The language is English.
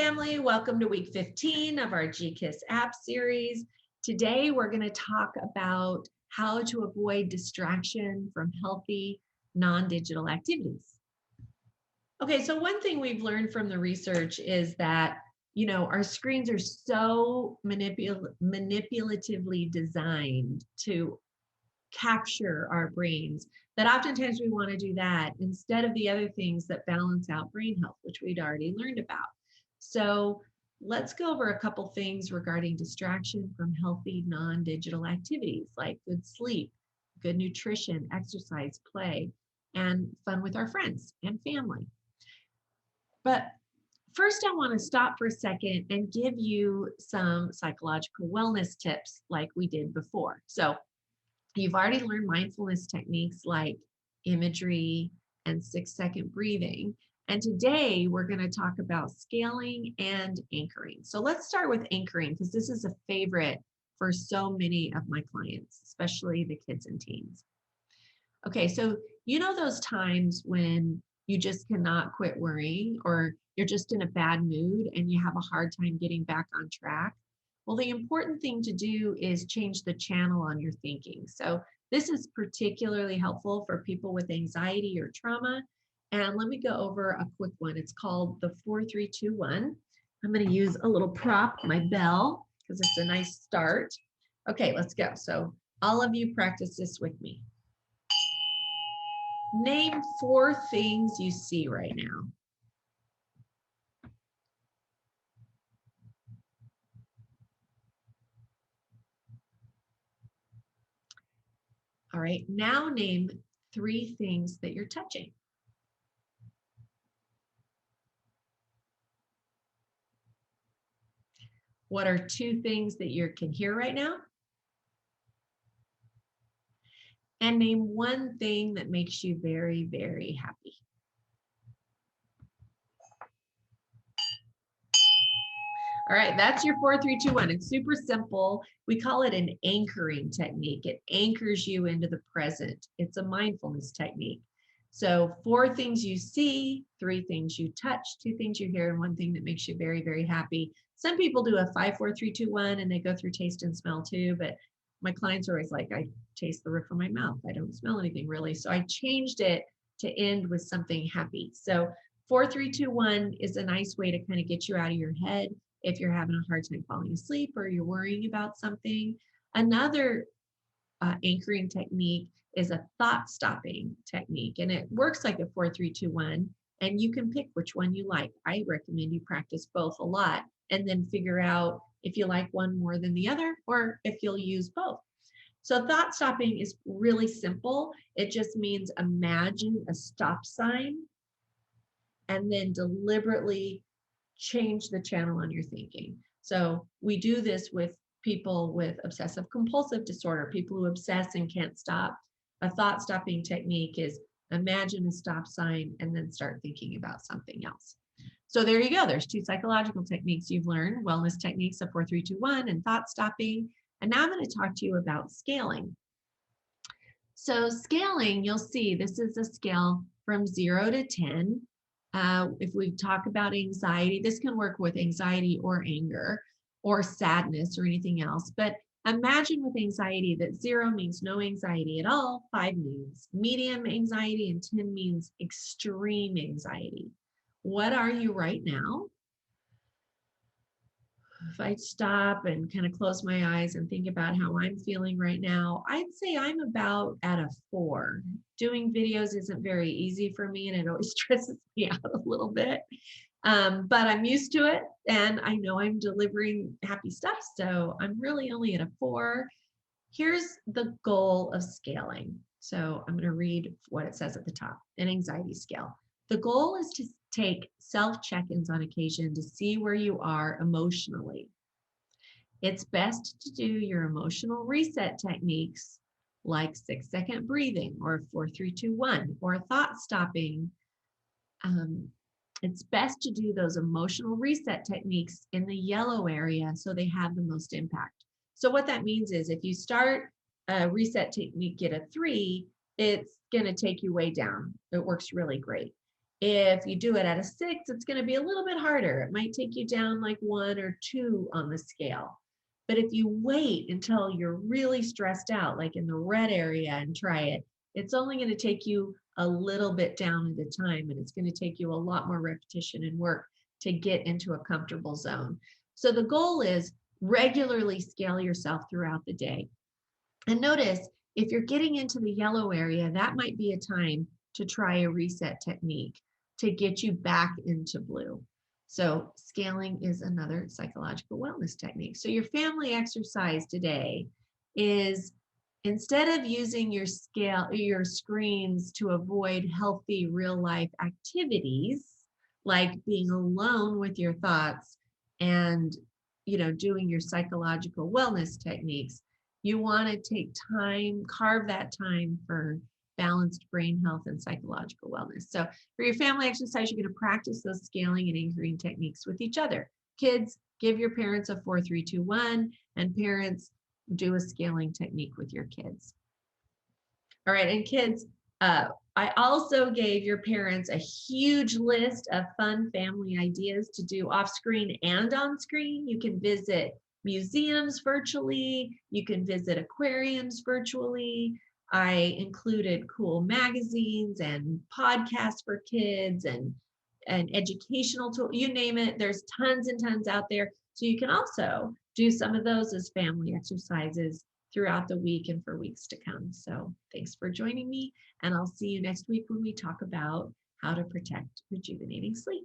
family. Welcome to week 15 of our GKIS app series. Today, we're going to talk about how to avoid distraction from healthy non-digital activities. Okay, so one thing we've learned from the research is that, our screens are so manipulatively designed to capture our brains that oftentimes we want to do that instead of the other things that balance out brain health, which we'd already learned about. So let's go over a couple things regarding distraction from healthy non-digital activities like good sleep, good nutrition, exercise, play, and fun with our friends and family. But first, I want to stop for a second and give you some psychological wellness tips like we did before. So you've already learned mindfulness techniques like imagery and 6-second breathing. And today we're going to talk about scaling and anchoring. So let's start with anchoring because this is a favorite for so many of my clients, especially the kids and teens. Okay, so those times when you just cannot quit worrying or you're just in a bad mood and you have a hard time getting back on track? Well, the important thing to do is change the channel on your thinking. So this is particularly helpful for people with anxiety or trauma. And let me go over a quick one. It's called the 4-3-2-1. I'm going to use a little prop, my bell, because it's a nice start. Okay, let's go. So all of you practice this with me. Name 4 things you see right now. All right, now name 3 things that you're touching. What are 2 things that you can hear right now? And name 1 thing that makes you very, very happy. All right, that's your 4-3-2-1. It's super simple. We call it an anchoring technique. It anchors you into the present. It's a mindfulness technique. So 4 things you see, 3 things you touch, 2 things you hear, and 1 thing that makes you very, very happy. Some people do a 5-4-3-2-1 and they go through taste and smell too, but my clients are always like, I taste the roof of my mouth. I don't smell anything really. So I changed it to end with something happy. So 4-3-2-1 is a nice way to kind of get you out of your head if you're having a hard time falling asleep or you're worrying about something. Another anchoring technique is a thought stopping technique, and it works like a 4-3-2-1, and you can pick which one you like. I recommend you practice both a lot and then figure out if you like one more than the other or if you'll use both. So thought stopping is really simple. It just means imagine a stop sign and then deliberately change the channel on your thinking. So we do this with people with obsessive compulsive disorder, people who obsess and can't stop. A thought stopping technique is imagine a stop sign and then start thinking about something else. So there you go. There's 2 psychological techniques you've learned, wellness techniques of 4-3-2-1 and thought stopping. And now I'm going to talk to you about scaling. So scaling, you'll see this is a scale from 0 to 10. If we talk about anxiety, this can work with anxiety or anger or sadness or anything else. But imagine with anxiety that 0 means no anxiety at all, 5 means medium anxiety, and 10 means extreme anxiety. What are you right now? If I stop and kind of close my eyes and think about how I'm feeling right now, I'd say I'm about at a 4. Doing videos isn't very easy for me and it always stresses me out a little bit. But I'm used to it and I know I'm delivering happy stuff. So I'm really only at a 4. Here's the goal of scaling. So I'm going to read what it says at the top, an anxiety scale. The goal is to take self-check-ins on occasion to see where you are emotionally. It's best to do your emotional reset techniques like 6-second breathing or 4-3-2-1 or thought stopping. It's best to do those emotional reset techniques in the yellow area so they have the most impact. So what that means is if you start a reset technique at a 3, it's going to take you way down. It works really great. If you do it at a 6, it's going to be a little bit harder. It might take you down like 1 or 2 on the scale. But if you wait until you're really stressed out, like in the red area, and try it, it's only going to take you a little bit down at a time, and it's going to take you a lot more repetition and work to get into a comfortable zone. So the goal is regularly scale yourself throughout the day. And notice if you're getting into the yellow area, that might be a time to try a reset technique to get you back into blue. So scaling is another psychological wellness technique. So your family exercise today is, instead of using your screens to avoid healthy real life activities, like being alone with your thoughts and doing your psychological wellness techniques, you want to take time, carve that time for balanced brain health and psychological wellness. So for your family exercise, you're going to practice those scaling and anchoring techniques with each other. Kids, give your parents a 4-3-2-1, and parents, do a scaling technique with your kids. All right, and kids, I also gave your parents a huge list of fun family ideas to do off screen and on screen. You can visit museums virtually. You can visit aquariums virtually. I included cool magazines and podcasts for kids and educational tool, you name it. There's tons and tons out there. So you can also do some of those as family exercises throughout the week and for weeks to come. So thanks for joining me, and I'll see you next week when we talk about how to protect rejuvenating sleep.